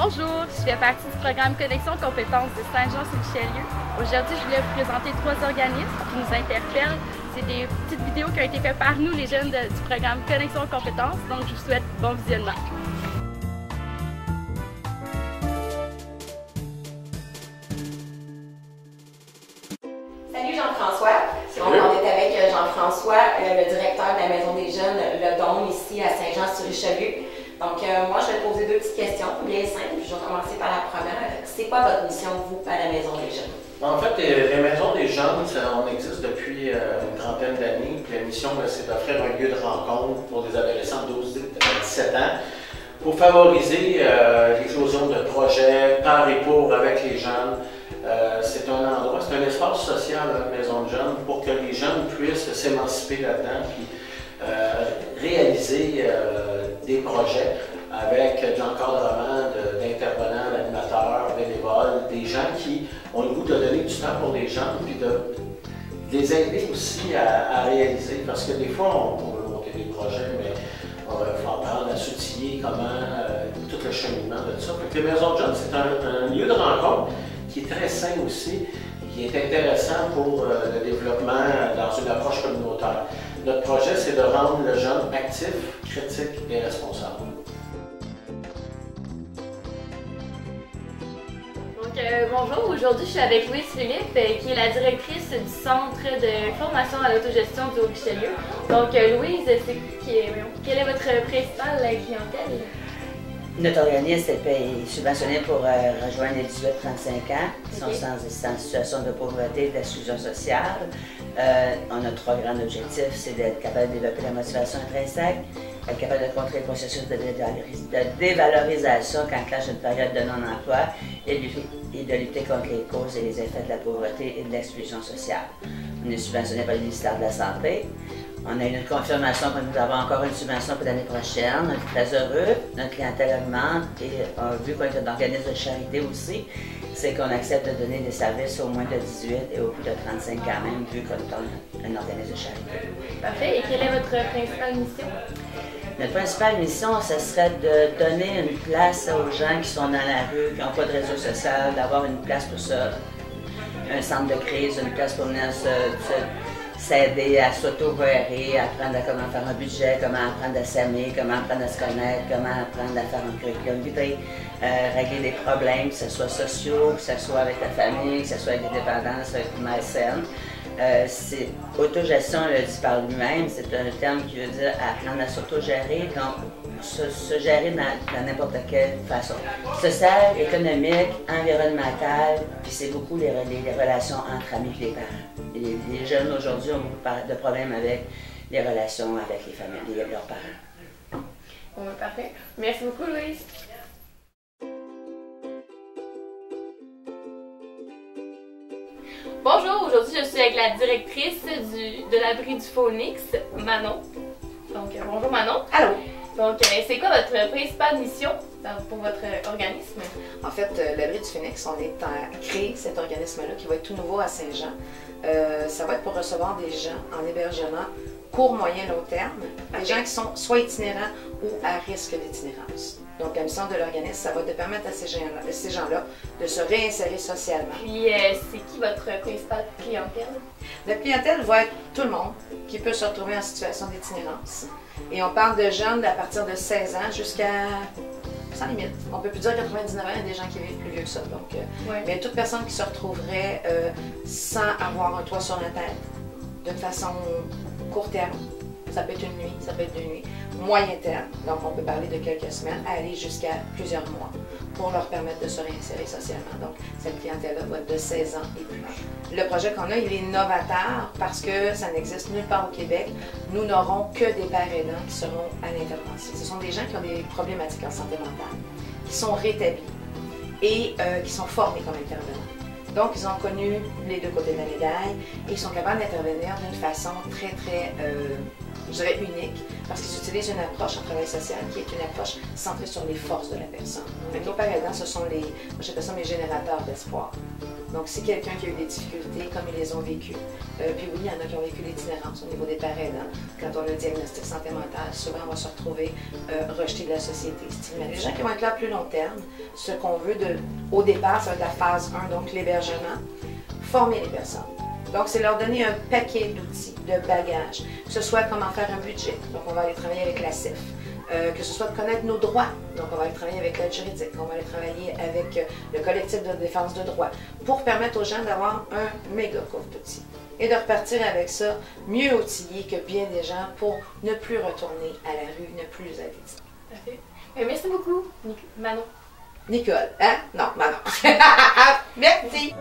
Bonjour, je fais partie du programme Connexion Compétences de Saint-Jean-sur-Richelieu. Aujourd'hui, je voulais vous présenter 3 organismes qui nous interpellent. C'est des petites vidéos qui ont été faites par nous, les jeunes du programme Connexion Compétences, donc je vous souhaite bon visionnement. Salut Jean-François. On est avec Jean-François, le directeur de la Maison des Jeunes, le Dôme, ici à Saint-Jean-sur-Richelieu. Donc, moi, je vais te poser 2 peties questions, bien simples. Je vais commencer par la première. C'est quoi votre mission, vous, à la Maison des Jeunes? En fait, les Maisons des Jeunes, on existe depuis une trentaine d'années. La mission, c'est d'offrir un lieu de rencontre pour des adolescents de 12 à 17 ans pour favoriser l'éclosion de projets par et pour avec les jeunes. C'est un endroit, c'est un espace social, la Maison de Jeunes, pour que les jeunes puissent s'émanciper là-dedans puis réaliser des projets avec de l'encadrement d'intervenants, d'animateurs, bénévoles, des gens qui ont le goût de donner du temps pour les gens puis de les aider aussi à réaliser. Parce que des fois, on veut monter des projets, mais il faut apprendre à s'outiller, tout le cheminement de ça. Donc, les Maisons de Jeunes, c'est un lieu de rencontre qui est très sain aussi, qui est intéressant pour le développement dans une approche communautaire. Notre projet, c'est de rendre le jeune actif, critique et responsable. Bonjour, aujourd'hui je suis avec Louise Philippe, qui est la directrice du Centre de formation à l'autogestion du Haut-Richelieu. Donc Louise, quelle est votre principale clientèle? Notre organisme est subventionné pour rejoindre les 18-35 ans qui sont en situation de pauvreté et d'exclusion sociale. Notre grand objectif, c'est d'être capable de développer la motivation intrinsèque, être capable de contrer le processus de dévalorisation quand clenche une période de non-emploi et de lutter contre les causes et les effets de la pauvreté et de l'exclusion sociale. On est subventionné par le ministère de la Santé. On a eu une confirmation que nous avons encore une subvention pour l'année prochaine. On est très heureux. Notre clientèle augmente et vu qu'on est un organisme de charité aussi, c'est qu'on accepte de donner des services aux moins de 18 et aux plus de 35 quand même, vu qu'on est un organisme de charité. Parfait. Et quelle est votre principale mission? Notre principale mission, ce serait de donner une place aux gens qui sont dans la rue, qui n'ont pas de réseau social, d'avoir une place pour ça, un centre de crise, une place pour venir s'aider à s'auto-gérer, apprendre à comment faire un budget, comment apprendre à s'aimer, comment apprendre à se connaître, comment apprendre à faire un curriculum vitae, régler des problèmes, que ce soit sociaux, que ce soit avec la famille, que ce soit avec les dépendances, avec une mécène. C'est autogestion, le dit par lui-même, c'est un terme qui veut dire apprendre à s'autogérer, donc se gérer dans n'importe quelle façon. Sociale, économique, environnementale, puis c'est beaucoup les relations entre amis et les parents. Les jeunes aujourd'hui ont beaucoup de problèmes avec les relations avec les familles et leurs parents. Bon, parfait. Merci beaucoup, Louise. Bonjour, aujourd'hui je suis avec la directrice de l'abri du Phoenix, Manon. Donc, bonjour Manon. Allô. Donc, c'est quoi votre principale mission pour votre organisme? En fait, l'abri du Phoenix, on est à créer cet organisme-là qui va être tout nouveau à Saint-Jean. Ça va être pour recevoir des gens en hébergement court, moyen, long terme, des gens qui sont soit itinérants ou à risque d'itinérance. Donc, la mission de l'organisme, ça va te permettre à ces gens-là de se réinsérer socialement. Puis, c'est qui votre principale clientèle? Notre clientèle va être tout le monde qui peut se retrouver en situation d'itinérance. Et on parle de jeunes à partir de 16 ans jusqu'à, sans limite, on peut plus dire 99 ans, il y a des gens qui vivent plus vieux que ça. Donc, mais toute personne qui se retrouverait sans avoir un toit sur la tête, d'une façon court terme, ça peut être une nuit, ça peut être 2 nuits, moyen terme, donc on peut parler de quelques semaines, à aller jusqu'à plusieurs mois pour leur permettre de se réinsérer socialement. Donc, cette clientèle-là va être de 16 ans et plus. Le projet qu'on a, il est novateur parce que ça n'existe nulle part au Québec. Nous n'aurons que des pères aidants qui seront à l'intervention. Ce sont des gens qui ont des problématiques en santé mentale, qui sont rétablis et qui sont formés comme intervenants. Donc, ils ont connu les 2 côtés de la médaille et ils sont capables d'intervenir d'une façon très je dirais unique, parce qu'ils utilisent une approche en travail social qui est une approche centrée sur les forces de la personne. Donc, nos parents aidants, ce sont les, j'appelle ça mes générateurs d'espoir. Donc, si quelqu'un qui a eu des difficultés, comme ils les ont vécues, puis oui, il y en a qui ont vécu l'itinérance au niveau des parents aidants, quand on a le diagnostic santé mentale, souvent on va se retrouver rejeté de la société, stigmatisé. Les gens qui vont être là à plus long terme, ce qu'on veut au départ, ça va être la phase 1, donc l'hébergement, former les personnes. Donc, c'est leur donner un paquet d'outils, de bagages, que ce soit comment faire un budget, donc on va aller travailler avec la CIF, que ce soit de connaître nos droits, donc on va aller travailler avec l'aide juridique, on va aller travailler avec le collectif de défense de droits, pour permettre aux gens d'avoir un méga coffre d'outils et de repartir avec ça mieux outillés que bien des gens pour ne plus retourner à la rue, ne plus être ici. Parfait. Merci beaucoup, Manon. Nicole, hein? Non, Manon. Merci!